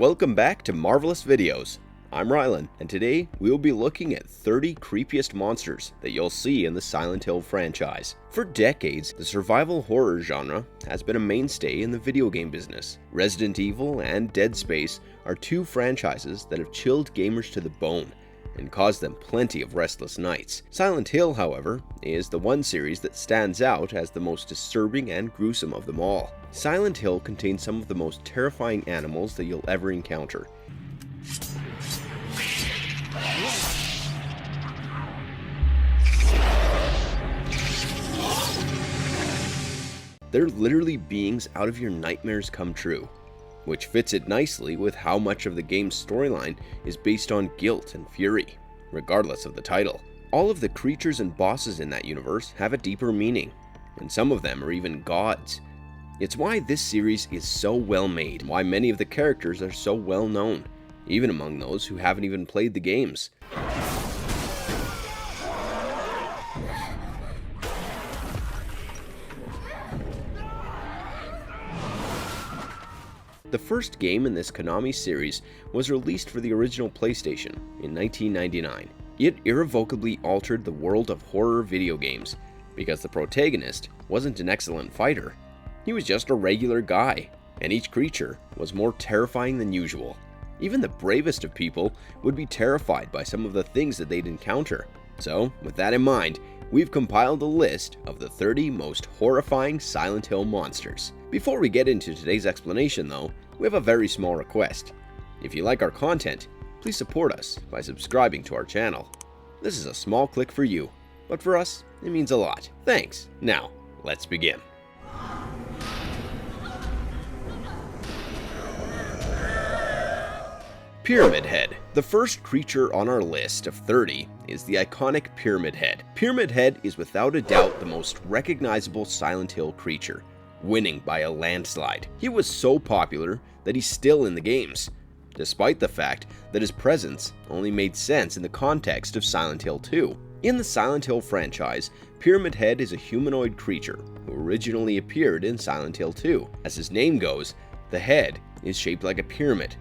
Welcome back to Marvelous Videos. I'm Rylan, and today we will be looking at 30 creepiest monsters that you'll see in the Silent Hill franchise. For decades, the survival horror genre has been a mainstay in the video game business. Resident Evil and Dead Space are two franchises that have chilled gamers to the bone and caused them plenty of restless nights. Silent Hill, however, is the one series that stands out as the most disturbing and gruesome of them all. Silent Hill contains some of the most terrifying animals that you'll ever encounter. They're literally beings out of your nightmares come true, which fits it nicely with how much of the game's storyline is based on guilt and fury, regardless of the title. All of the creatures and bosses in that universe have a deeper meaning, and some of them are even gods. It's why this series is so well made, and why many of the characters are so well known, even among those who haven't even played the games. The first game in this Konami series was released for the original PlayStation in 1999. It irrevocably altered the world of horror video games because the protagonist wasn't an excellent fighter. He was just a regular guy, and each creature was more terrifying than usual. Even the bravest of people would be terrified by some of the things that they'd encounter. So, with that in mind, we've compiled a list of the 30 most horrifying Silent Hill monsters. Before we get into today's explanation though, we have a very small request. If you like our content, please support us by subscribing to our channel. This is a small click for you, but for us, it means a lot. Thanks. Now, let's begin. Pyramid Head. The first creature on our list of 30 is the iconic Pyramid Head. Pyramid Head is without a doubt the most recognizable Silent Hill creature, winning by a landslide. He was so popular that he's still in the games, despite the fact that his presence only made sense in the context of Silent Hill 2. In the Silent Hill franchise, Pyramid Head is a humanoid creature who originally appeared in Silent Hill 2. As his name goes, the head is shaped like a pyramid,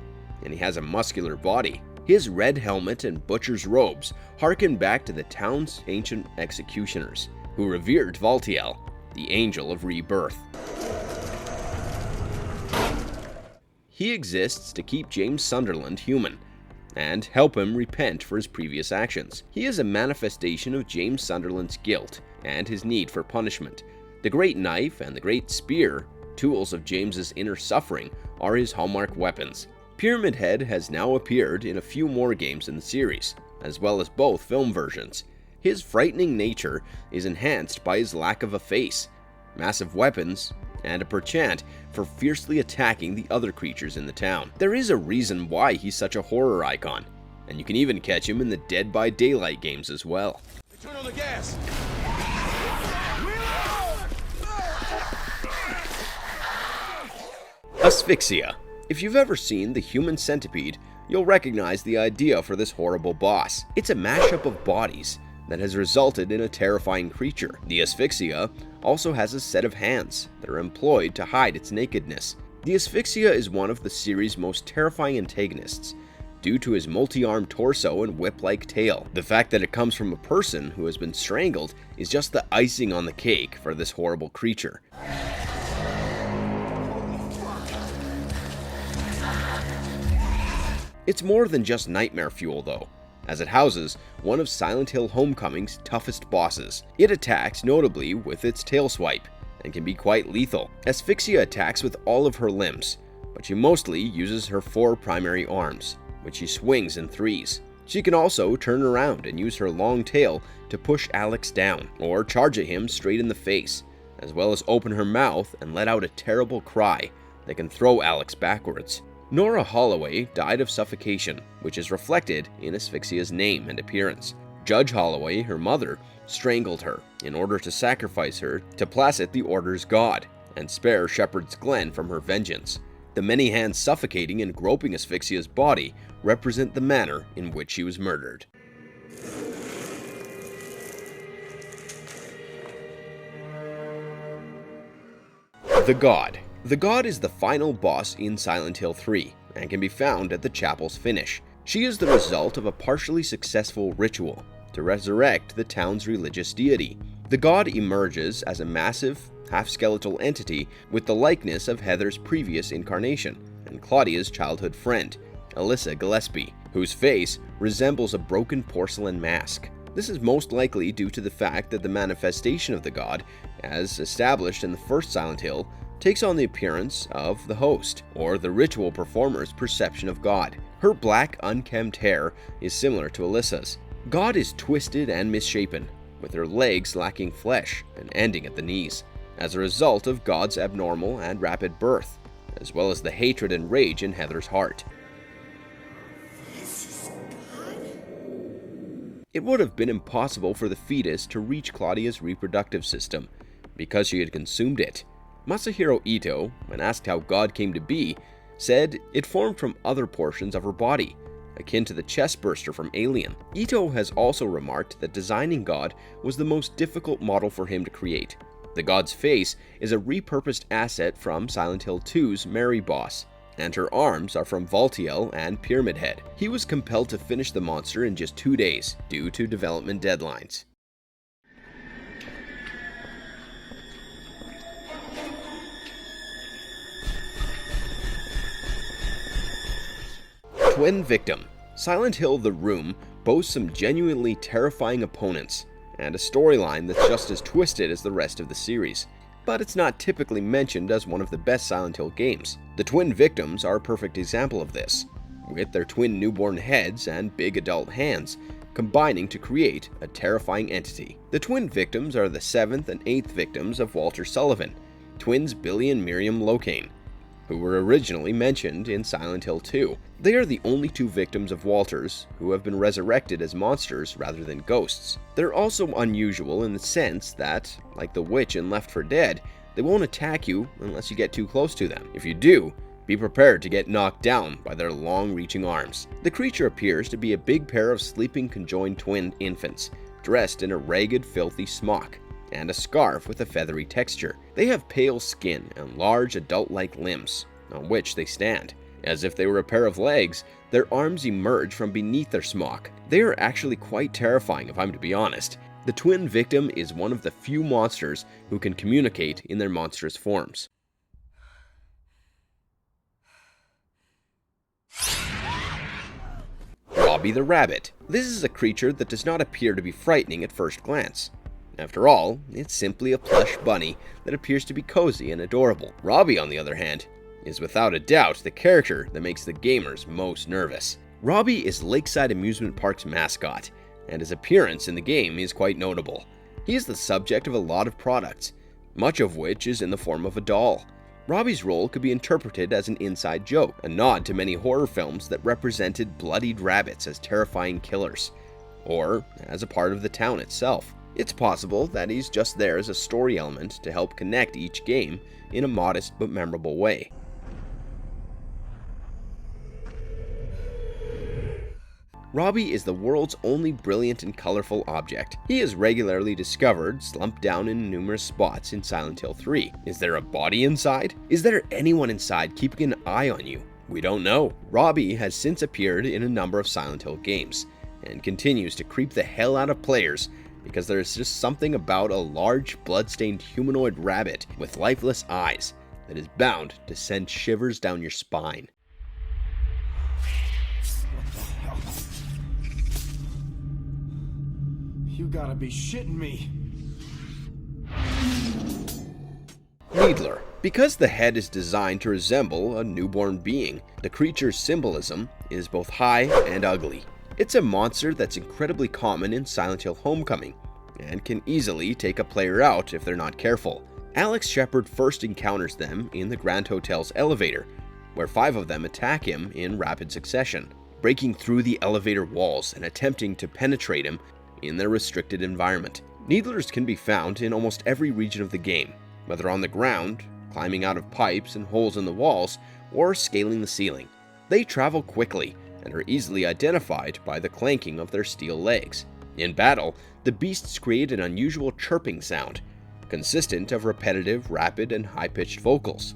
and he has a muscular body. His red helmet and butcher's robes harken back to the town's ancient executioners, who revered Valtiel, the angel of rebirth. He exists to keep James Sunderland human, and help him repent for his previous actions. He is a manifestation of James Sunderland's guilt and his need for punishment. The Great Knife and the Great Spear, tools of James's inner suffering, are his hallmark weapons. Pyramid Head has now appeared in a few more games in the series, as well as both film versions. His frightening nature is enhanced by his lack of a face, massive weapons, and a penchant for fiercely attacking the other creatures in the town. There is a reason why he's such a horror icon, and you can even catch him in the Dead by Daylight games as well. Turn on the gas! Asphyxia. If you've ever seen The Human Centipede, you'll recognize the idea for this horrible boss. It's a mashup of bodies that has resulted in a terrifying creature. The Asphyxia also has a set of hands that are employed to hide its nakedness. The Asphyxia is one of the series' most terrifying antagonists due to his multi-armed torso and whip-like tail. The fact that it comes from a person who has been strangled is just the icing on the cake for this horrible creature. It's more than just nightmare fuel though, as it houses one of Silent Hill Homecoming's toughest bosses. It attacks notably with its tail swipe, and can be quite lethal. Asphyxia attacks with all of her limbs, but she mostly uses her 4 primary arms, which she swings in threes. She can also turn around and use her long tail to push Alex down, or charge at him straight in the face, as well as open her mouth and let out a terrible cry that can throw Alex backwards. Nora Holloway died of suffocation, which is reflected in Asphyxia's name and appearance. Judge Holloway, her mother, strangled her in order to sacrifice her to Placid the Order's god, and spare Shepherd's Glen from her vengeance. The many hands suffocating and groping Asphyxia's body represent the manner in which she was murdered. The God. The God is the final boss in Silent Hill 3. and can be found at the chapel's finish. She is the result of a partially successful ritual to resurrect the town's religious deity. The god emerges as a massive, half-skeletal entity with the likeness of Heather's previous incarnation and Claudia's childhood friend, Alyssa Gillespie, whose face resembles a broken porcelain mask. This is most likely due to the fact that the manifestation of the god, as established in the first Silent Hill, takes on the appearance of the host, or the ritual performer's perception of God. Her black, unkempt hair is similar to Alyssa's. God is twisted and misshapen, with her legs lacking flesh and ending at the knees, as a result of God's abnormal and rapid birth, as well as the hatred and rage in Heather's heart. It would have been impossible for the fetus to reach Claudia's reproductive system because she had consumed it. Masahiro Ito, when asked how God came to be, said it formed from other portions of her body, akin to the chestburster from Alien. Ito has also remarked that designing God was the most difficult model for him to create. The god's face is a repurposed asset from Silent Hill 2's Mary boss, and her arms are from Valtiel and Pyramid Head. He was compelled to finish the monster in just 2 days due to development deadlines. Twin Victim. Silent Hill The Room boasts some genuinely terrifying opponents, and a storyline that's just as twisted as the rest of the series. But it's not typically mentioned as one of the best Silent Hill games. The Twin Victims are a perfect example of this, with their twin newborn heads and big adult hands combining to create a terrifying entity. The Twin Victims are the 7th and 8th victims of Walter Sullivan, twins Billy and Miriam Locane, who were originally mentioned in Silent Hill 2. They are the only 2 victims of Walter's who have been resurrected as monsters rather than ghosts. They're also unusual in the sense that, like the witch in Left 4 Dead, they won't attack you unless you get too close to them. If you do, be prepared to get knocked down by their long-reaching arms. The creature appears to be a big pair of sleeping conjoined twin infants, dressed in a ragged, filthy smock and a scarf with a feathery texture. They have pale skin and large adult-like limbs, on which they stand. As if they were a pair of legs, their arms emerge from beneath their smock. They are actually quite terrifying, if I'm to be honest. The Twin Victim is one of the few monsters who can communicate in their monstrous forms. Robbie the Rabbit. This is a creature that does not appear to be frightening at first glance. After all, it's simply a plush bunny that appears to be cozy and adorable. Robbie, on the other hand, is without a doubt the character that makes the gamers most nervous. Robbie is Lakeside Amusement Park's mascot, and his appearance in the game is quite notable. He is the subject of a lot of products, much of which is in the form of a doll. Robbie's role could be interpreted as an inside joke, a nod to many horror films that represented bloodied rabbits as terrifying killers, or as a part of the town itself. It's possible that he's just there as a story element to help connect each game in a modest but memorable way. Robbie is the world's only brilliant and colorful object. He is regularly discovered slumped down in numerous spots in Silent Hill 3. Is there a body inside? Is there anyone inside keeping an eye on you? We don't know. Robbie has since appeared in a number of Silent Hill games, and continues to creep the hell out of players because there is just something about a large, blood-stained humanoid rabbit with lifeless eyes that is bound to send shivers down your spine. You gotta be shitting me. Needler. Because the head is designed to resemble a newborn being, the creature's symbolism is both high and ugly. It's a monster that's incredibly common in Silent Hill Homecoming, and can easily take a player out if they're not careful. Alex Shepard first encounters them in the Grand Hotel's elevator, where 5 of them attack him in rapid succession, breaking through the elevator walls and attempting to penetrate him in their restricted environment. Needlers can be found in almost every region of the game, whether on the ground, climbing out of pipes and holes in the walls, or scaling the ceiling. They travel quickly and are easily identified by the clanking of their steel legs. In battle, the beasts create an unusual chirping sound, consistent of repetitive, rapid, and high-pitched vocals.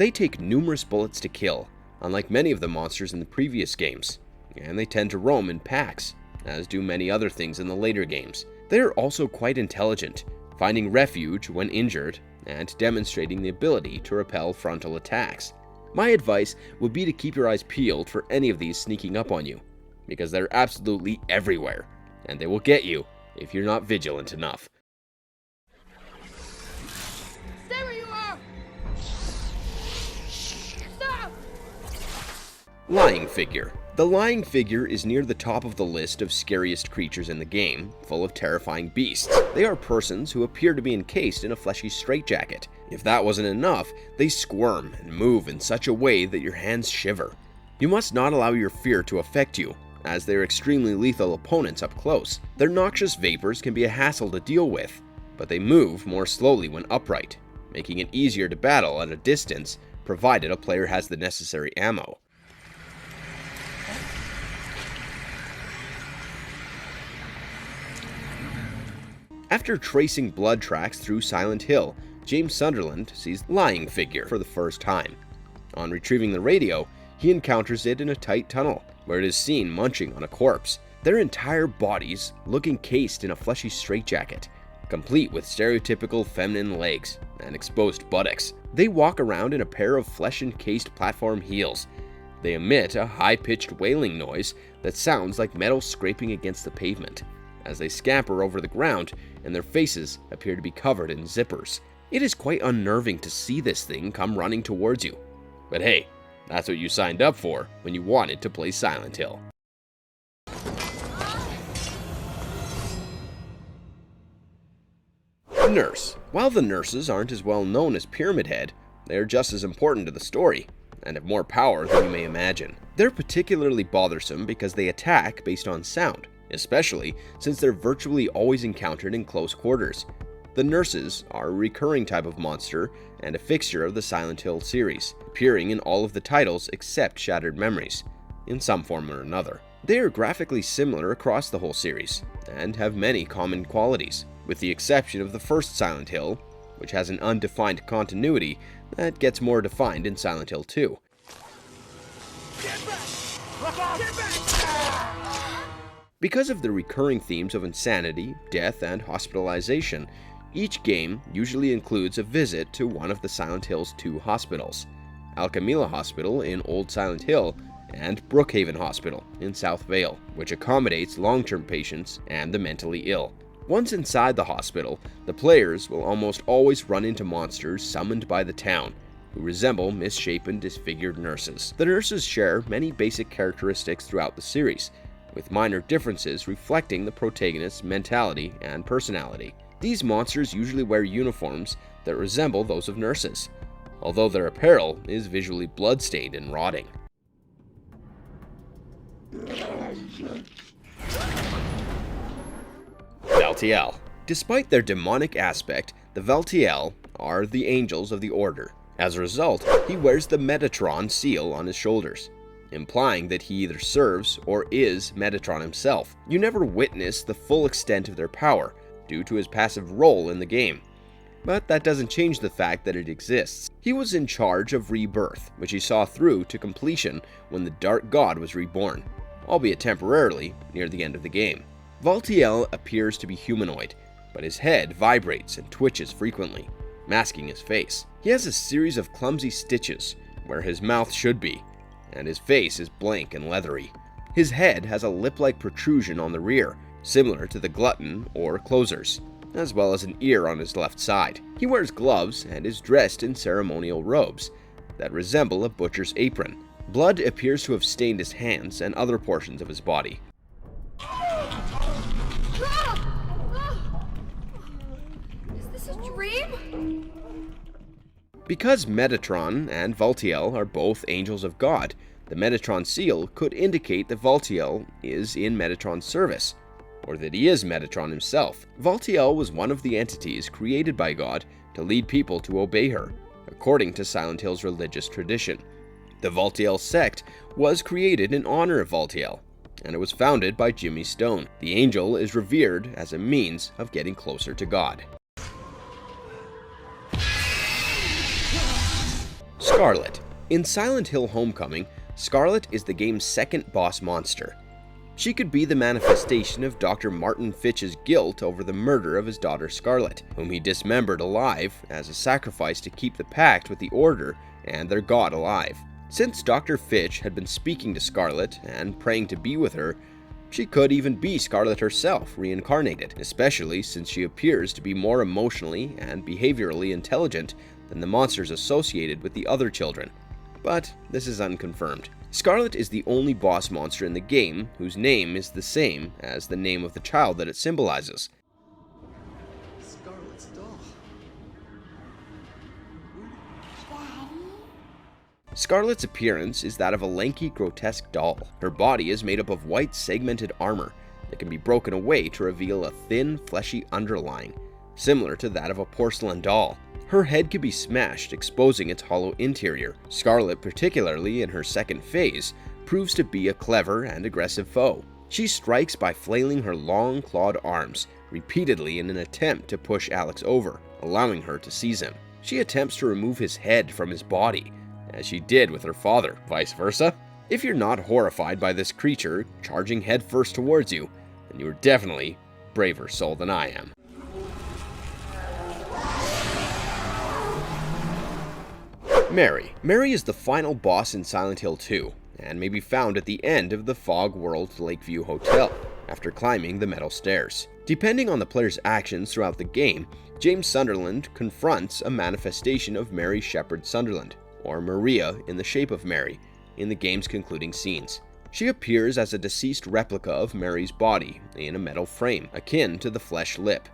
They take numerous bullets to kill, unlike many of the monsters in the previous games, and they tend to roam in packs, as do many other things in the later games. They are also quite intelligent, finding refuge when injured and demonstrating the ability to repel frontal attacks. My advice would be to keep your eyes peeled for any of these sneaking up on you, because they're absolutely everywhere, and they will get you if you're not vigilant enough. Stay where you are! Stop! Lying figure. The lying figure is near the top of the list of scariest creatures in the game, full of terrifying beasts. They are persons who appear to be encased in a fleshy straitjacket. If that wasn't enough, they squirm and move in such a way that your hands shiver. You must not allow your fear to affect you, as they are extremely lethal opponents up close. Their noxious vapors can be a hassle to deal with, but they move more slowly when upright, making it easier to battle at a distance, provided a player has the necessary ammo. After tracing blood tracks through Silent Hill, James Sunderland sees the lying figure for the first time. On retrieving the radio, he encounters it in a tight tunnel, where it is seen munching on a corpse. Their entire bodies look encased in a fleshy straitjacket, complete with stereotypical feminine legs and exposed buttocks. They walk around in a pair of flesh-encased platform heels. They emit a high-pitched wailing noise that sounds like metal scraping against the pavement, as they scamper over the ground and their faces appear to be covered in zippers. It is quite unnerving to see this thing come running towards you. But hey, that's what you signed up for when you wanted to play Silent Hill. Nurse. While the nurses aren't as well known as Pyramid Head, they are just as important to the story, and have more power than you may imagine. They're particularly bothersome because they attack based on sound, especially since they're virtually always encountered in close quarters. The nurses are a recurring type of monster and a fixture of the Silent Hill series, appearing in all of the titles except Shattered Memories, in some form or another. They are graphically similar across the whole series, and have many common qualities, with the exception of the first Silent Hill, which has an undefined continuity that gets more defined in Silent Hill 2. Because of the recurring themes of insanity, death, and hospitalization, each game usually includes a visit to one of the Silent Hill's 2 hospitals, Alchemilla Hospital in Old Silent Hill and Brookhaven Hospital in South Vale, which accommodates long-term patients and the mentally ill. Once inside the hospital, the players will almost always run into monsters summoned by the town, who resemble misshapen, disfigured nurses. The nurses share many basic characteristics throughout the series, with minor differences reflecting the protagonist's mentality and personality. These monsters usually wear uniforms that resemble those of nurses, although their apparel is visually bloodstained and rotting. Valtiel. Despite their demonic aspect, the Valtiel are the angels of the Order. As a result, he wears the Metatron seal on his shoulders, implying that he either serves or is Metatron himself. You never witness the full extent of their power, due to his passive role in the game, but that doesn't change the fact that it exists. He was in charge of Rebirth, which he saw through to completion when the Dark God was reborn, albeit temporarily near the end of the game. Valtiel appears to be humanoid, but his head vibrates and twitches frequently, masking his face. He has a series of clumsy stitches where his mouth should be, and his face is blank and leathery. His head has a lip-like protrusion on the rear, similar to the glutton or closer's, as well as an ear on his left side. He wears gloves and is dressed in ceremonial robes that resemble a butcher's apron. Blood appears to have stained his hands and other portions of his body. Is this a dream? Because Metatron and Valtiel are both angels of God, the Metatron seal could indicate that Valtiel is in Metatron's service, or that he is Metatron himself. Valtiel was one of the entities created by God to lead people to obey her, according to Silent Hill's religious tradition. The Valtiel sect was created in honor of Valtiel, and it was founded by Jimmy Stone. The angel is revered as a means of getting closer to God. Scarlet. In Silent Hill Homecoming, Scarlet is the game's second boss monster. She could be the manifestation of Dr. Martin Fitch's guilt over the murder of his daughter Scarlet, whom he dismembered alive as a sacrifice to keep the pact with the Order and their god alive. Since Dr. Fitch had been speaking to Scarlet and praying to be with her, she could even be Scarlet herself reincarnated, especially since she appears to be more emotionally and behaviorally intelligent than the monsters associated with the other children. But this is unconfirmed. Scarlet is the only boss monster in the game whose name is the same as the name of the child that it symbolizes. Scarlet's doll. Scarlet's appearance is that of a lanky, grotesque doll. Her body is made up of white, segmented armor that can be broken away to reveal a thin, fleshy underlying, similar to that of a porcelain doll. Her head can be smashed, exposing its hollow interior. Scarlet, particularly in her second phase, proves to be a clever and aggressive foe. She strikes by flailing her long, clawed arms repeatedly in an attempt to push Alex over, allowing her to seize him. She attempts to remove his head from his body, as she did with her father, vice versa. If you're not horrified by this creature charging headfirst towards you, then you're definitely a braver soul than I am. Mary. Mary is the final boss in Silent Hill 2, and may be found at the end of the Fog World Lakeview Hotel, after climbing the metal stairs. Depending on the player's actions throughout the game, James Sunderland confronts a manifestation of Mary Shepard Sunderland, or Maria in the shape of Mary, in the game's concluding scenes. She appears as a deceased replica of Mary's body in a metal frame, akin to the flesh lip,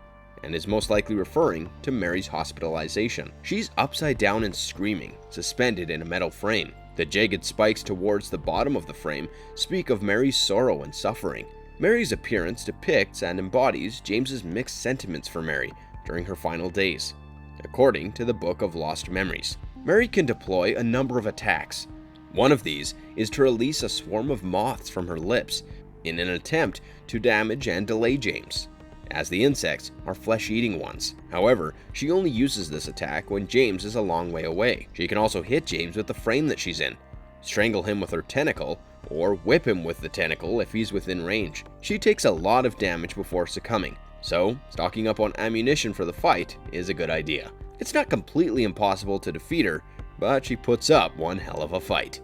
and is most likely referring to Mary's hospitalization. She's upside down and screaming, suspended in a metal frame. The jagged spikes towards the bottom of the frame speak of Mary's sorrow and suffering. Mary's appearance depicts and embodies James's mixed sentiments for Mary during her final days. According to the Book of Lost Memories, Mary can deploy a number of attacks. One of these is to release a swarm of moths from her lips in an attempt to damage and delay James, as the insects are flesh-eating ones. However, she only uses this attack when James is a long way away. She can also hit James with the frame that she's in, strangle him with her tentacle, or whip him with the tentacle if he's within range. She takes a lot of damage before succumbing, so stocking up on ammunition for the fight is a good idea. It's not completely impossible to defeat her, but she puts up one hell of a fight.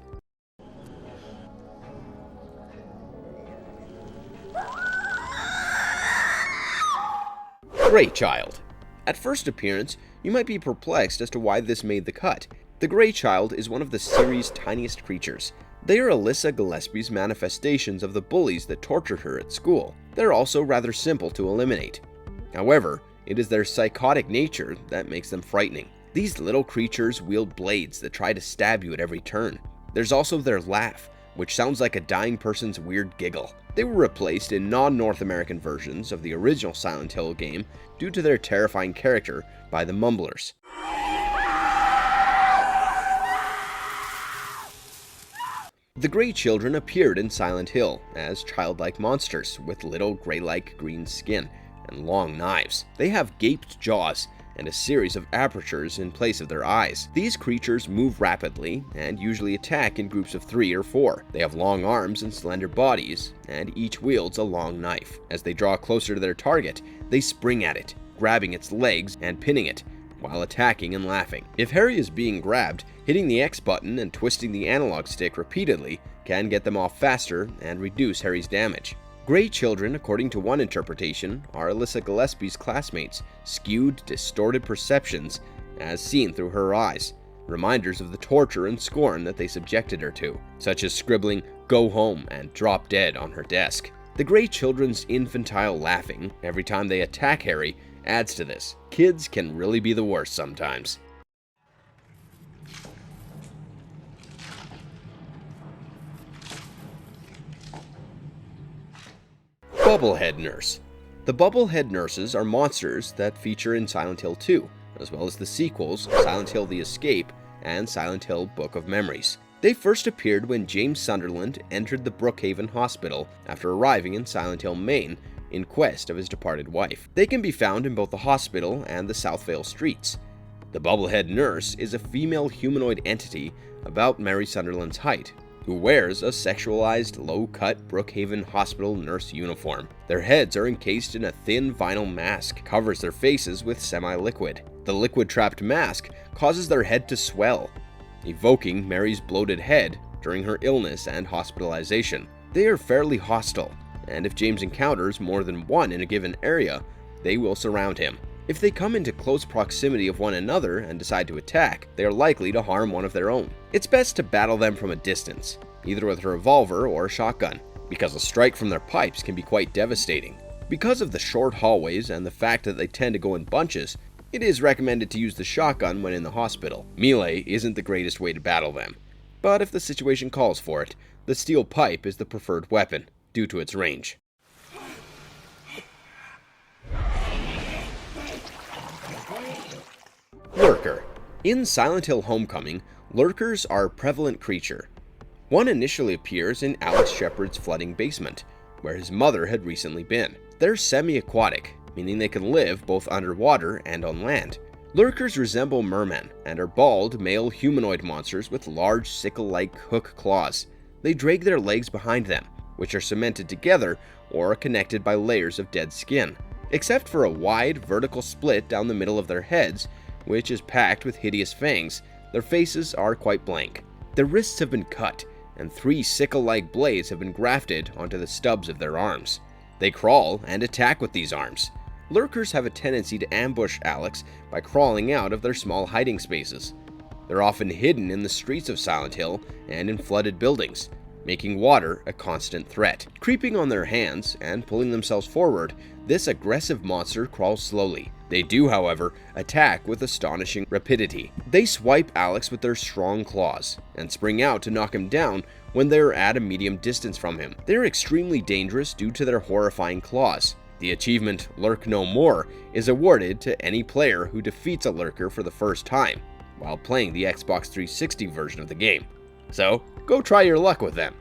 Grey Child. At first appearance, you might be perplexed as to why this made the cut. The Grey Child is one of the series' tiniest creatures. They are Alyssa Gillespie's manifestations of the bullies that tortured her at school. They're also rather simple to eliminate. However, it is their psychotic nature that makes them frightening. These little creatures wield blades that try to stab you at every turn. There's also their laugh, which sounds like a dying person's weird giggle. They were replaced in non-North American versions of the original Silent Hill game due to their terrifying character by the Mumblers. The Grey Children appeared in Silent Hill as childlike monsters with little grey-like green skin and long knives. They have gaped jaws and a series of apertures in place of their eyes. These creatures move rapidly and usually attack in groups of 3 or 4. They have long arms and slender bodies, and each wields a long knife. As they draw closer to their target, they spring at it, grabbing its legs and pinning it, while attacking and laughing. If Harry is being grabbed, hitting the X button and twisting the analog stick repeatedly can get them off faster and reduce Harry's damage. Grey Children, according to one interpretation, are Alyssa Gillespie's classmates' skewed, distorted perceptions as seen through her eyes, reminders of the torture and scorn that they subjected her to, such as scribbling "Go home" and "Drop dead" on her desk. The Grey Children's infantile laughing every time they attack Harry adds to this. Kids can really be the worst sometimes. Bubblehead Nurse. The Bubblehead Nurses are monsters that feature in Silent Hill 2, as well as the sequels Silent Hill The Escape and Silent Hill Book of Memories. They first appeared when James Sunderland entered the Brookhaven Hospital after arriving in Silent Hill, Maine, in quest of his departed wife. They can be found in both the hospital and the Southvale streets. The bubblehead nurse is a female humanoid entity about Mary Sunderland's height, who wears a sexualized, low-cut Brookhaven Hospital nurse uniform. Their heads are encased in a thin vinyl mask, covers their faces with semi-liquid. The liquid-trapped mask causes their head to swell, evoking Mary's bloated head during her illness and hospitalization. They are fairly hostile, and if James encounters more than one in a given area, they will surround him. If they come into close proximity of one another and decide to attack, they are likely to harm one of their own. It's best to battle them from a distance, either with a revolver or a shotgun, because a strike from their pipes can be quite devastating. Because of the short hallways and the fact that they tend to go in bunches, it is recommended to use the shotgun when in the hospital. Melee isn't the greatest way to battle them, but if the situation calls for it, the steel pipe is the preferred weapon, due to its range. Lurker. In Silent Hill Homecoming, lurkers are a prevalent creature. One initially appears in Alex Shepard's flooding basement, where his mother had recently been. They're semi-aquatic, meaning they can live both underwater and on land. Lurkers resemble mermen and are bald, male humanoid monsters with large sickle-like hook claws. They drag their legs behind them, which are cemented together or connected by layers of dead skin. Except for a wide, vertical split down the middle of their heads, which is packed with hideous fangs, their faces are quite blank. Their wrists have been cut, and 3 sickle-like blades have been grafted onto the stubs of their arms. They crawl and attack with these arms. Lurkers have a tendency to ambush Alex by crawling out of their small hiding spaces. They're often hidden in the streets of Silent Hill and in flooded buildings, making water a constant threat. Creeping on their hands and pulling themselves forward, this aggressive monster crawls slowly. They do, however, attack with astonishing rapidity. They swipe Alex with their strong claws and spring out to knock him down when they are at a medium distance from him. They are extremely dangerous due to their horrifying claws. The achievement Lurk No More is awarded to any player who defeats a lurker for the first time while playing the Xbox 360 version of the game. So, go try your luck with them.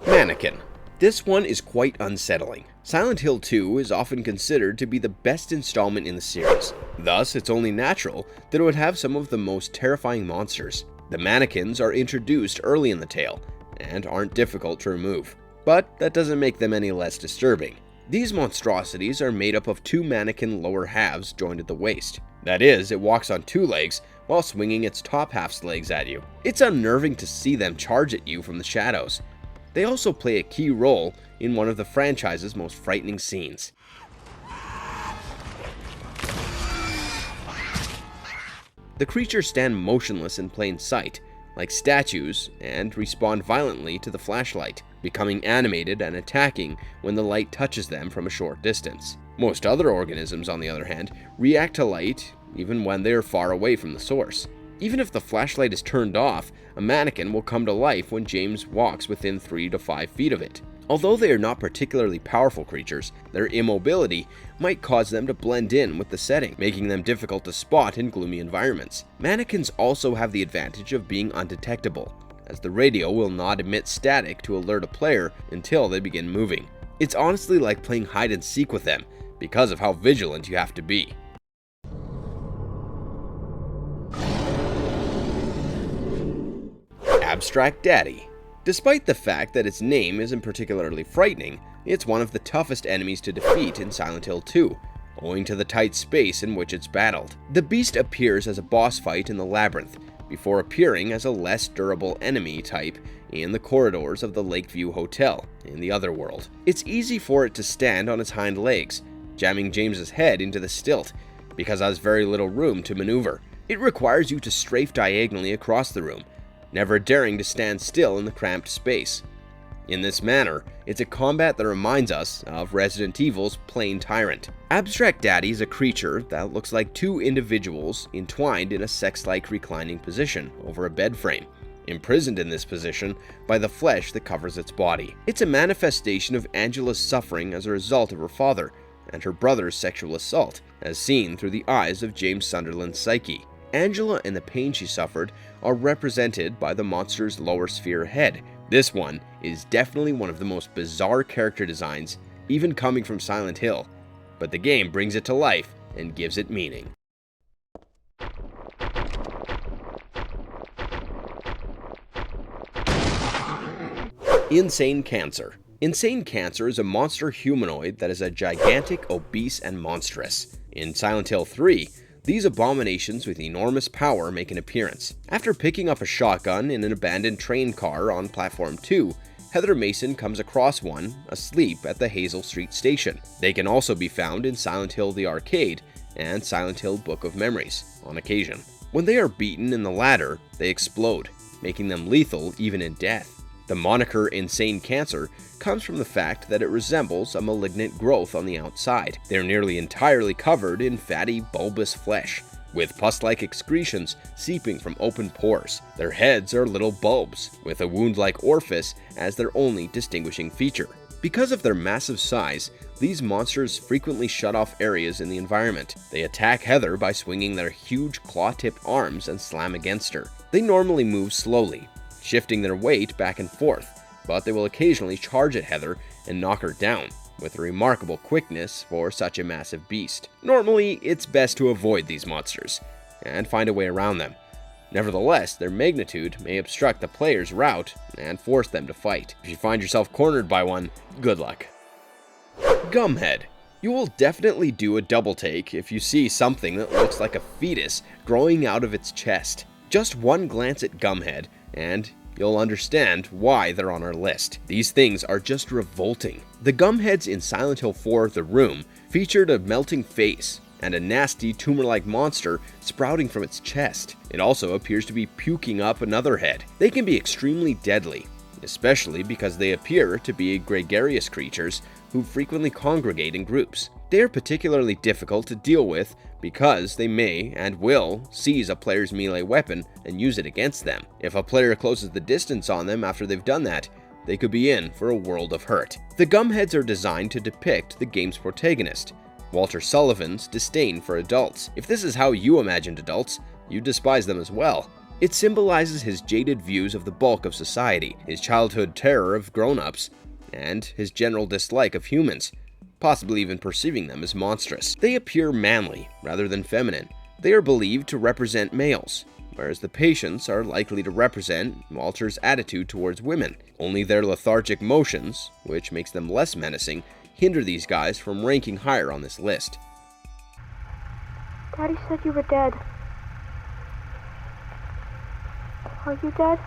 Mannequin. This one is quite unsettling. Silent Hill 2 is often considered to be the best installment in the series. Thus, it's only natural that it would have some of the most terrifying monsters. The mannequins are introduced early in the tale and aren't difficult to remove, but that doesn't make them any less disturbing. These monstrosities are made up of 2 mannequin lower halves joined at the waist. That is, it walks on 2 legs while swinging its top half's legs at you. It's unnerving to see them charge at you from the shadows. They also play a key role in one of the franchise's most frightening scenes. The creatures stand motionless in plain sight, like statues, and respond violently to the flashlight, becoming animated and attacking when the light touches them from a short distance. Most other organisms, on the other hand, react to light even when they are far away from the source. Even if the flashlight is turned off, a mannequin will come to life when James walks within 3 to 5 feet of it. Although they are not particularly powerful creatures, their immobility might cause them to blend in with the setting, making them difficult to spot in gloomy environments. Mannequins also have the advantage of being undetectable, as the radio will not emit static to alert a player until they begin moving. It's honestly like playing hide and seek with them, because of how vigilant you have to be. Abstract Daddy. Despite the fact that its name isn't particularly frightening, it's one of the toughest enemies to defeat in Silent Hill 2, owing to the tight space in which it's battled. The beast appears as a boss fight in the labyrinth, before appearing as a less durable enemy type in the corridors of the Lakeview Hotel in the Otherworld. It's easy for it to stand on its hind legs, jamming James's head into the stilt, because it has very little room to maneuver. It requires you to strafe diagonally across the room, never daring to stand still in the cramped space. In this manner, it's a combat that reminds us of Resident Evil's Plain Tyrant. Abstract Daddy is a creature that looks like 2 individuals entwined in a sex-like reclining position over a bed frame, imprisoned in this position by the flesh that covers its body. It's a manifestation of Angela's suffering as a result of her father and her brother's sexual assault, as seen through the eyes of James Sunderland's psyche. Angela and the pain she suffered are represented by the monster's lower sphere head. This one is definitely one of the most bizarre character designs, even coming from Silent Hill, but the game brings it to life and gives it meaning. Insane Cancer. Insane Cancer is a monster humanoid that is a gigantic, obese, and monstrous. In Silent Hill 3, these abominations with enormous power make an appearance. After picking up a shotgun in an abandoned train car on Platform 2, Heather Mason comes across one asleep at the Hazel Street station. They can also be found in Silent Hill the Arcade and Silent Hill Book of Memories on occasion. When they are beaten in the latter, they explode, making them lethal even in death. The moniker Insane Cancer comes from the fact that it resembles a malignant growth on the outside. They are nearly entirely covered in fatty, bulbous flesh, with pus-like excretions seeping from open pores. Their heads are little bulbs, with a wound-like orifice as their only distinguishing feature. Because of their massive size, these monsters frequently shut off areas in the environment. They attack Heather by swinging their huge claw-tipped arms and slam against her. They normally move slowly, shifting their weight back and forth, but they will occasionally charge at Heather and knock her down, with a remarkable quickness for such a massive beast. Normally, it's best to avoid these monsters, and find a way around them. Nevertheless, their magnitude may obstruct the player's route and force them to fight. If you find yourself cornered by one, good luck. Gumhead. You will definitely do a double take if you see something that looks like a fetus growing out of its chest. Just one glance at Gumhead, and you'll understand why they're on our list. These things are just revolting. The Gumheads in Silent Hill 4 The Room featured a melting face and a nasty tumor-like monster sprouting from its chest. It also appears to be puking up another head. They can be extremely deadly, especially because they appear to be gregarious creatures who frequently congregate in groups. They are particularly difficult to deal with because they may and will seize a player's melee weapon and use it against them. If a player closes the distance on them after they've done that, they could be in for a world of hurt. The Gumheads are designed to depict the game's protagonist, Walter Sullivan's disdain for adults. If this is how you imagined adults, you despise them as well. It symbolizes his jaded views of the bulk of society, his childhood terror of grown-ups, and his general dislike of humans, possibly even perceiving them as monstrous. They appear manly rather than feminine. They are believed to represent males, whereas the patients are likely to represent Walter's attitude towards women. Only their lethargic motions, which makes them less menacing, hinder these guys from ranking higher on this list. Daddy said you were dead. Are you dead?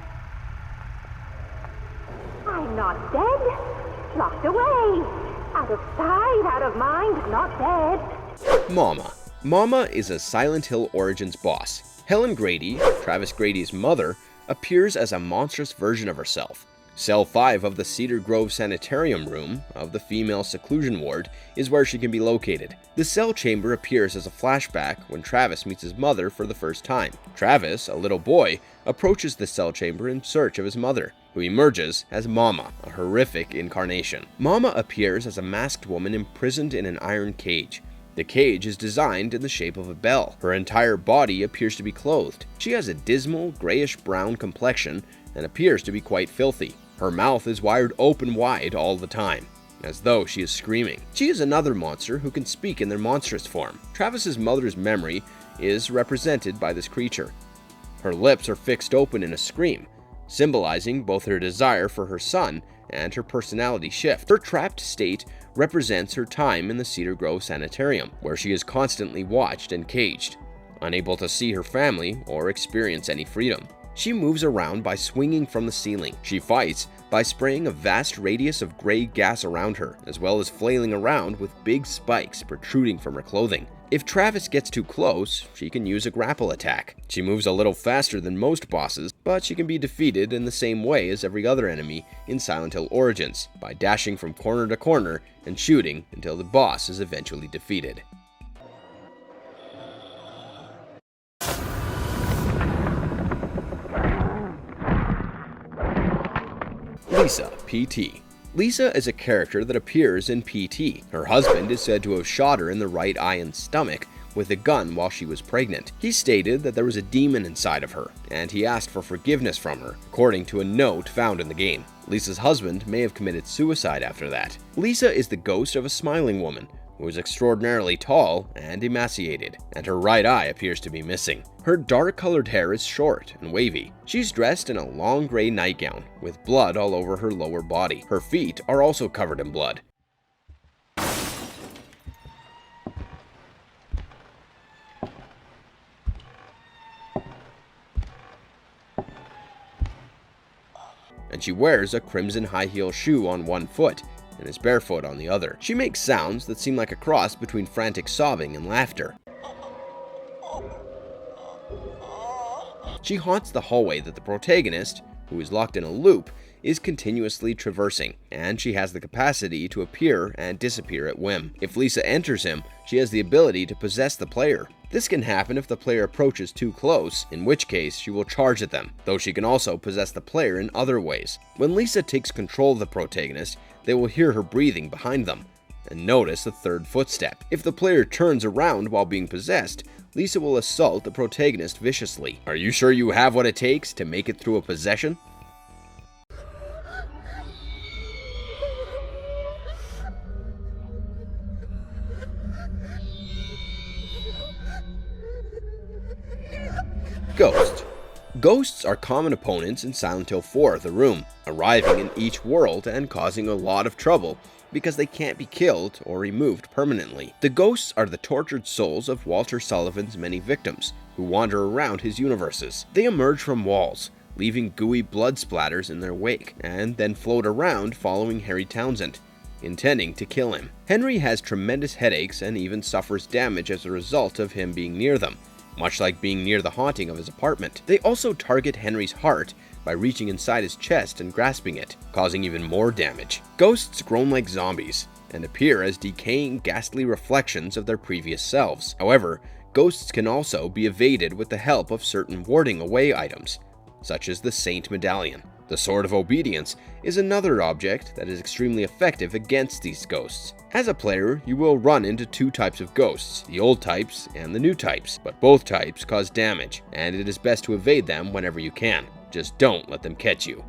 I'm not dead. Locked away. Out of sight, out of mind, not dead. Momma. Momma is a Silent Hill Origins boss. Helen Grady, Travis Grady's mother, appears as a monstrous version of herself. Cell 5 of the Cedar Grove Sanitarium room of the female seclusion ward is where she can be located. The cell chamber appears as a flashback when Travis meets his mother for the first time. Travis, a little boy, approaches the cell chamber in search of his mother, who emerges as Momma, a horrific incarnation. Momma appears as a masked woman imprisoned in an iron cage. The cage is designed in the shape of a bell. Her entire body appears to be clothed. She has a dismal, grayish-brown complexion and appears to be quite filthy. Her mouth is wired open wide all the time, as though she is screaming. She is another monster who can speak in their monstrous form. Travis's mother's memory is represented by this creature. Her lips are fixed open in a scream, symbolizing both her desire for her son and her personality shift. Her trapped state represents her time in the Cedar Grove Sanitarium, where she is constantly watched and caged, unable to see her family or experience any freedom. She moves around by swinging from the ceiling. She fights by spraying a vast radius of gray gas around her, as well as flailing around with big spikes protruding from her clothing. If Travis gets too close, she can use a grapple attack. She moves a little faster than most bosses, but she can be defeated in the same way as every other enemy in Silent Hill Origins, by dashing from corner to corner and shooting until the boss is eventually defeated. Lisa, PT. Lisa is a character that appears in PT. Her husband is said to have shot her in the right eye and stomach with a gun while she was pregnant. He stated that there was a demon inside of her, and he asked for forgiveness from her, according to a note found in the game. Lisa's husband may have committed suicide after that. Lisa is the ghost of a smiling woman, who is extraordinarily tall and emaciated, and her right eye appears to be missing. Her dark-colored hair is short and wavy. She's dressed in a long gray nightgown with blood all over her lower body. Her feet are also covered in blood. And she wears a crimson high-heel shoe on one foot and is barefoot on the other. She makes sounds that seem like a cross between frantic sobbing and laughter. She haunts the hallway that the protagonist, who is locked in a loop, is continuously traversing, and she has the capacity to appear and disappear at whim. If Lisa enters him, she has the ability to possess the player. This can happen if the player approaches too close, in which case she will charge at them, though she can also possess the player in other ways. When Lisa takes control of the protagonist, they will hear her breathing behind them, and notice a third footstep. If the player turns around while being possessed, Lisa will assault the protagonist viciously. Are you sure you have what it takes to make it through a possession? Ghost. Ghosts are common opponents in Silent Hill 4: The Room, arriving in each world and causing a lot of trouble because they can't be killed or removed permanently. The ghosts are the tortured souls of Walter Sullivan's many victims who wander around his universes. They emerge from walls, leaving gooey blood splatters in their wake, and then float around following Harry Townsend, intending to kill him. Henry has tremendous headaches and even suffers damage as a result of him being near them, much like being near the haunting of his apartment. They also target Henry's heart by reaching inside his chest and grasping it, causing even more damage. Ghosts groan like zombies and appear as decaying, ghastly reflections of their previous selves. However, ghosts can also be evaded with the help of certain warding away items, such as the Saint Medallion. The Sword of Obedience is another object that is extremely effective against these ghosts. As a player, you will run into two types of ghosts, the old types and the new types, but both types cause damage, and it is best to evade them whenever you can. Just don't let them catch you.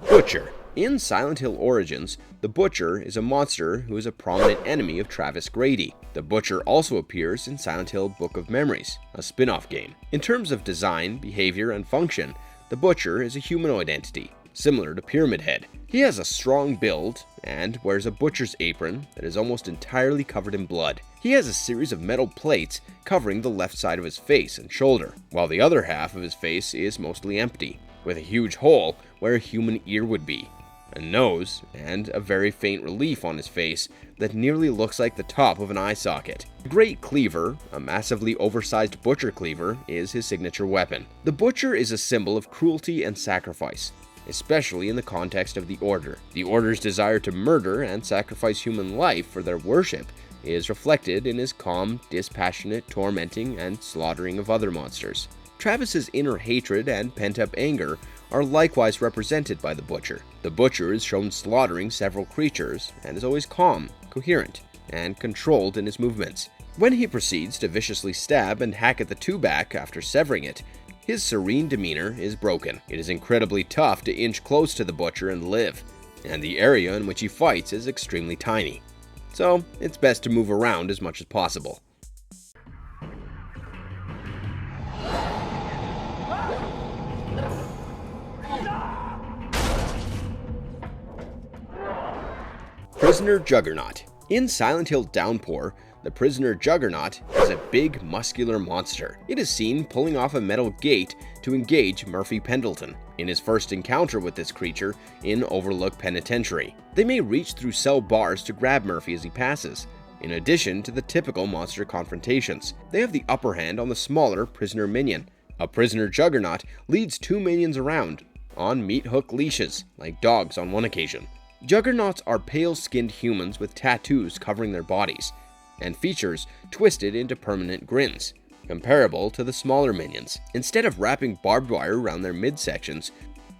Butcher. In Silent Hill Origins, the Butcher is a monster who is a prominent enemy of Travis Grady. The Butcher also appears in Silent Hill Book of Memories, a spin-off game. In terms of design, behavior, and function, the Butcher is a humanoid entity, similar to Pyramid Head. He has a strong build and wears a butcher's apron that is almost entirely covered in blood. He has a series of metal plates covering the left side of his face and shoulder, while the other half of his face is mostly empty, with a huge hole where a human ear would be, a nose, and a very faint relief on his face that nearly looks like the top of an eye socket. The Great Cleaver, a massively oversized butcher cleaver, is his signature weapon. The Butcher is a symbol of cruelty and sacrifice, especially in the context of the Order. The Order's desire to murder and sacrifice human life for their worship is reflected in his calm, dispassionate tormenting and slaughtering of other monsters. Travis's inner hatred and pent-up anger are likewise represented by the Butcher. The Butcher is shown slaughtering several creatures and is always calm, coherent, and controlled in his movements. When he proceeds to viciously stab and hack at the two-back after severing it, his serene demeanor is broken. It is incredibly tough to inch close to the Butcher and live, and the area in which he fights is extremely tiny. So it's best to move around as much as possible. Prisoner Juggernaut. In Silent Hill Downpour, the prisoner Juggernaut is a big, muscular monster. It is seen pulling off a metal gate to engage Murphy Pendleton in his first encounter with this creature in Overlook Penitentiary. They may reach through cell bars to grab Murphy as he passes, in addition to the typical monster confrontations. They have the upper hand on the smaller prisoner minion. A prisoner Juggernaut leads two minions around on meat hook leashes, like dogs on one occasion. Juggernauts are pale-skinned humans with tattoos covering their bodies, and features twisted into permanent grins, comparable to the smaller minions. Instead of wrapping barbed wire around their midsections,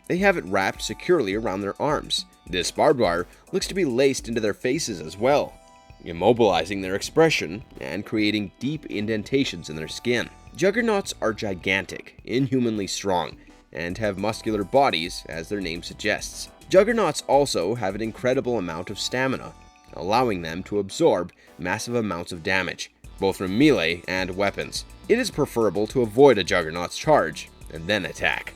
they have it wrapped securely around their arms. This barbed wire looks to be laced into their faces as well, immobilizing their expression and creating deep indentations in their skin. Juggernauts are gigantic, inhumanly strong, and have muscular bodies, as their name suggests. Juggernauts also have an incredible amount of stamina, allowing them to absorb massive amounts of damage, both from melee and weapons. It is preferable to avoid a Juggernaut's charge, and then attack.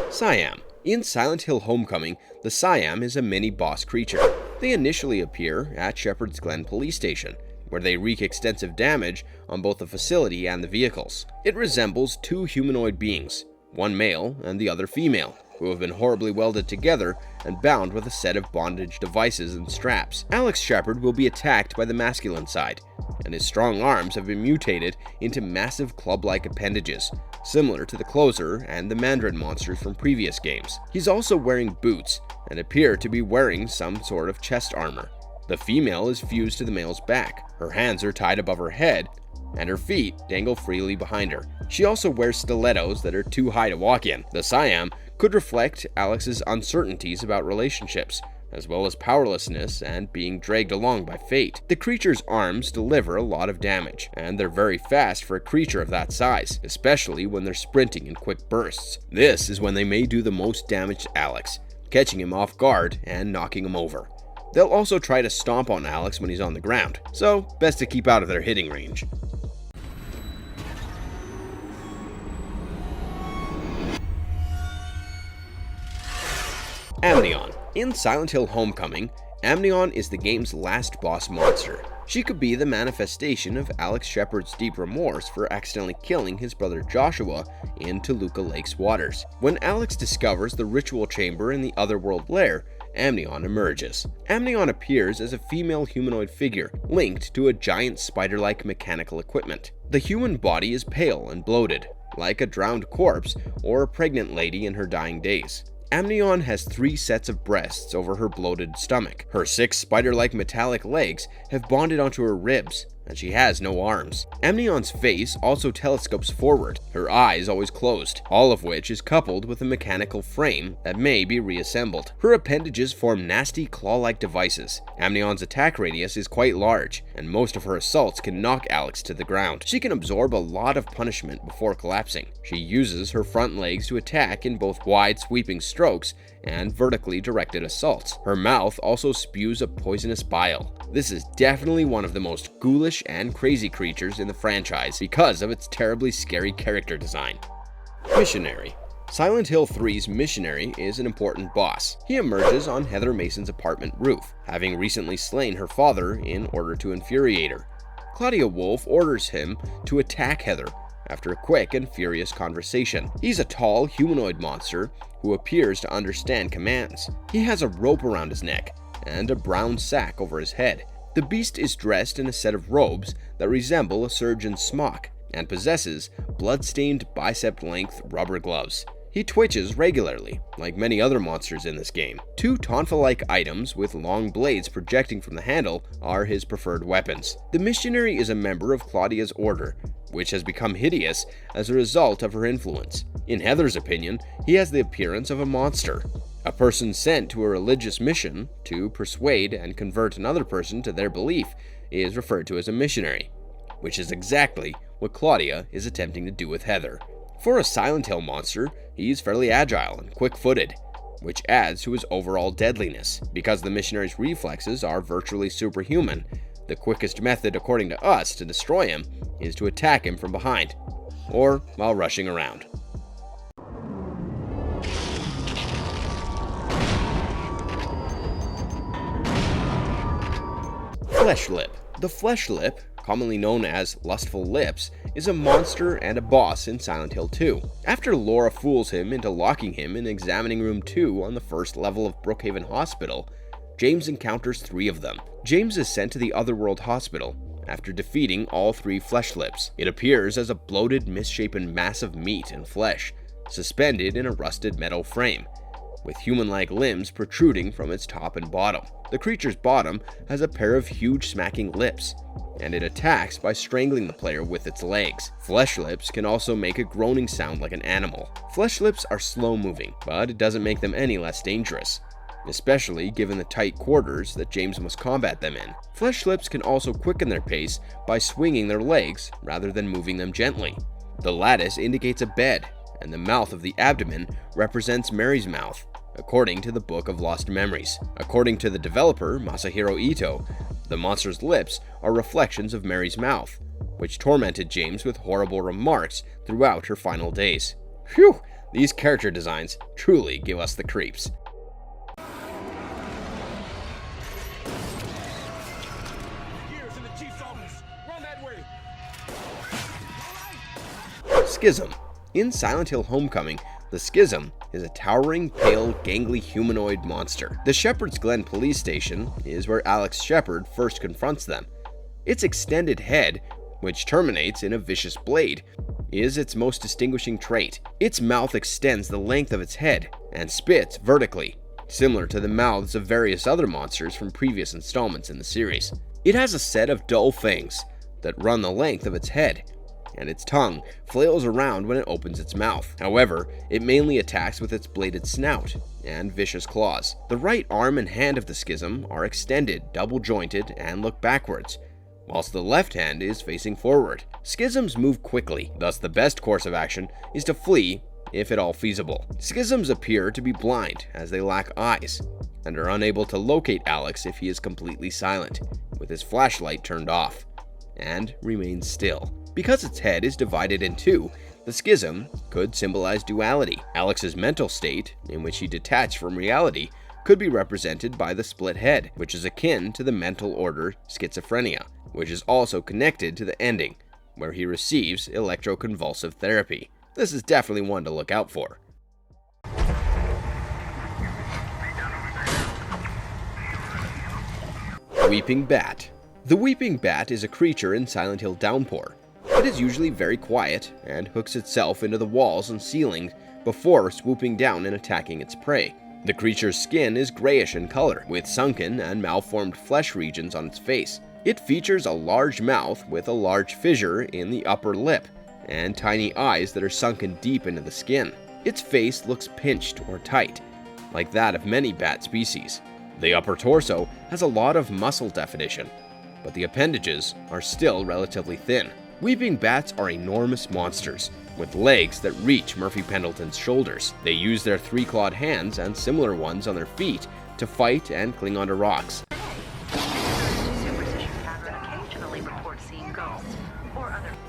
Siam. In Silent Hill Homecoming, the Siam is a mini-boss creature. They initially appear at Shepherd's Glen Police Station, where they wreak extensive damage on both the facility and the vehicles. It resembles two humanoid beings, one male and the other female, who have been horribly welded together and bound with a set of bondage devices and straps. Alex Shepard will be attacked by the masculine side, and his strong arms have been mutated into massive club-like appendages, similar to the Closer and the Mandarin monsters from previous games. He's also wearing boots, and appear to be wearing some sort of chest armor. The female is fused to the male's back. Her hands are tied above her head, and her feet dangle freely behind her. She also wears stilettos that are too high to walk in. The Siam could reflect Alex's uncertainties about relationships, as well as powerlessness and being dragged along by fate. The creature's arms deliver a lot of damage, and they're very fast for a creature of that size, especially when they're sprinting in quick bursts. This is when they may do the most damage to Alex, catching him off guard and knocking him over. They'll also try to stomp on Alex when he's on the ground, so best to keep out of their hitting range. Amnion. In Silent Hill Homecoming, Amnion is the game's last boss monster. She could be the manifestation of Alex Shepard's deep remorse for accidentally killing his brother Joshua in Toluca Lake's waters. When Alex discovers the ritual chamber in the Otherworld lair, Amnion emerges. Amnion appears as a female humanoid figure linked to a giant spider-like mechanical equipment. The human body is pale and bloated, like a drowned corpse or a pregnant lady in her dying days. Amnion has 3 sets of breasts over her bloated stomach. Her 6 spider-like metallic legs have bonded onto her ribs, and she has no arms. Amnion's face also telescopes forward, her eyes always closed, all of which is coupled with a mechanical frame that may be reassembled. Her appendages form nasty claw-like devices. Amnion's attack radius is quite large, and most of her assaults can knock Alex to the ground. She can absorb a lot of punishment before collapsing. She uses her front legs to attack in both wide sweeping strokes and vertically directed assaults. Her mouth also spews a poisonous bile. This is definitely one of the most ghoulish and crazy creatures in the franchise because of its terribly scary character design. Missionary. Silent Hill 3's Missionary is an important boss. He emerges on Heather Mason's apartment roof, having recently slain her father in order to infuriate her. Claudia Wolf orders him to attack Heather after a quick and furious conversation. He's a tall, humanoid monster who appears to understand commands. He has a rope around his neck and a brown sack over his head. The beast is dressed in a set of robes that resemble a surgeon's smock and possesses blood-stained bicep-length rubber gloves. He twitches regularly, like many other monsters in this game. 2 tonfa-like items with long blades projecting from the handle are his preferred weapons. The Missionary is a member of Claudia's order, which has become hideous as a result of her influence. In Heather's opinion, he has the appearance of a monster. A person sent to a religious mission to persuade and convert another person to their belief is referred to as a missionary, which is exactly what Claudia is attempting to do with Heather. For a Silent Hill monster, he's fairly agile and quick-footed, which adds to his overall deadliness. Because the missionary's reflexes are virtually superhuman, the quickest method, according to us, to destroy him is to attack him from behind, or while rushing around. Fleshlip. The Fleshlip, commonly known as Lustful Lips, is a monster and a boss in Silent Hill 2. After Laura fools him into locking him in Examining Room 2 on the first level of Brookhaven Hospital, James encounters 3 of them. James is sent to the Otherworld Hospital after defeating all 3 Fleshlips. It appears as a bloated, misshapen mass of meat and flesh, suspended in a rusted metal frame, with human-like limbs protruding from its top and bottom. The creature's bottom has a pair of huge smacking lips, and it attacks by strangling the player with its legs. Fleshlips can also make a groaning sound like an animal. Fleshlips are slow-moving, but it doesn't make them any less dangerous. especially given the tight quarters that James must combat them in. Flesh lips can also quicken their pace by swinging their legs rather than moving them gently. The lattice indicates a bed, and the mouth of the abdomen represents Mary's mouth, according to the Book of Lost Memories. According to the developer, Masahiro Ito, the monster's lips are reflections of Mary's mouth, which tormented James with horrible remarks throughout her final days. Phew! These character designs truly give us the creeps. Schism. In Silent Hill Homecoming, the Schism is a towering, pale, gangly humanoid monster. The Shepherd's Glen police station is where Alex Shepard first confronts them. Its extended head, which terminates in a vicious blade, is its most distinguishing trait. Its mouth extends the length of its head and spits vertically, similar to the mouths of various other monsters from previous installments in the series. It has a set of dull fangs that run the length of its head, and its tongue flails around when it opens its mouth. However, it mainly attacks with its bladed snout and vicious claws. The right arm and hand of the Schism are extended, double-jointed, and look backwards, whilst the left hand is facing forward. Schisms move quickly, thus the best course of action is to flee if at all feasible. Schisms appear to be blind as they lack eyes, and are unable to locate Alex if he is completely silent, with his flashlight turned off, and remains still. Because its head is divided in two, the Schism could symbolize duality. Alex's mental state, in which he detached from reality, could be represented by the split head, which is akin to the mental order schizophrenia, which is also connected to the ending, where he receives electroconvulsive therapy. This is definitely one to look out for. Weeping Bat. The Weeping Bat is a creature in Silent Hill Downpour. It is usually very quiet and hooks itself into the walls and ceilings before swooping down and attacking its prey. The creature's skin is grayish in color, with sunken and malformed flesh regions on its face. It features a large mouth with a large fissure in the upper lip, and tiny eyes that are sunken deep into the skin. Its face looks pinched or tight, like that of many bat species. The upper torso has a lot of muscle definition, but the appendages are still relatively thin. Weeping bats are enormous monsters, with legs that reach Murphy Pendleton's shoulders. They use their three-clawed hands and similar ones on their feet to fight and cling onto rocks.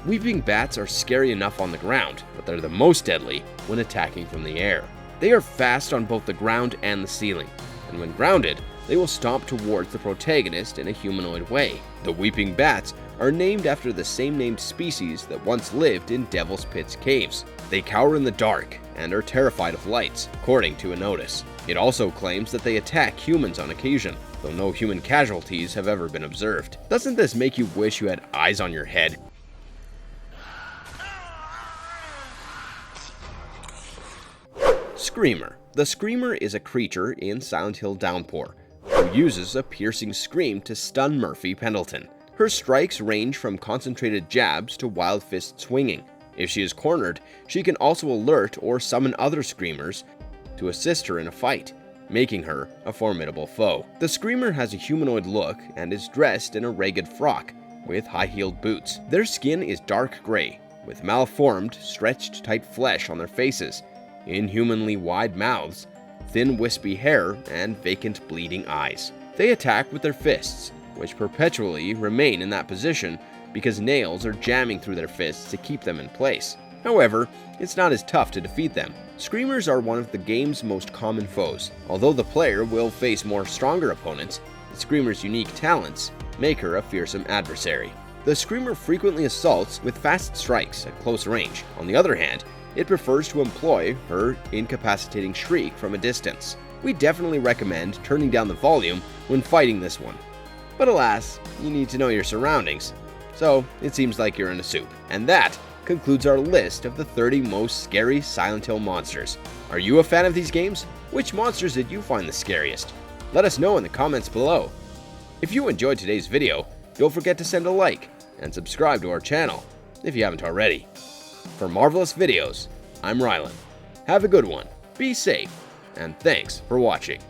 Weeping bats are scary enough on the ground, but they're the most deadly when attacking from the air. They are fast on both the ground and the ceiling, and when grounded, they will stomp towards the protagonist in a humanoid way. The Weeping Bats are named after the same-named species that once lived in Devil's Pit's caves. They cower in the dark and are terrified of lights, according to a notice. It also claims that they attack humans on occasion, though no human casualties have ever been observed. Doesn't this make you wish you had eyes on your head? Screamer. The Screamer is a creature in Silent Hill Downpour who uses a piercing scream to stun Murphy Pendleton. Her strikes range from concentrated jabs to wild fist swinging. If she is cornered, she can also alert or summon other Screamers to assist her in a fight, making her a formidable foe. The Screamer has a humanoid look and is dressed in a ragged frock with high-heeled boots. Their skin is dark gray, with malformed, stretched tight flesh on their faces, inhumanly wide mouths, thin wispy hair, and vacant bleeding eyes. They attack with their fists, which perpetually remain in that position because nails are jamming through their fists to keep them in place. However, it's not as tough to defeat them. Screamers are one of the game's most common foes. Although the player will face more stronger opponents, the Screamer's unique talents make her a fearsome adversary. The Screamer frequently assaults with fast strikes at close range. On the other hand, it prefers to employ her incapacitating shriek from a distance. We definitely recommend turning down the volume when fighting this one. But alas, you need to know your surroundings, so it seems like you're in a soup. And that concludes our list of the 30 most scary Silent Hill monsters. Are you a fan of these games? Which monsters did you find the scariest? Let us know in the comments below. If you enjoyed today's video, don't forget to send a like and subscribe to our channel if you haven't already. For Marvelous Videos, I'm Rylan. Have a good one, be safe, and thanks for watching.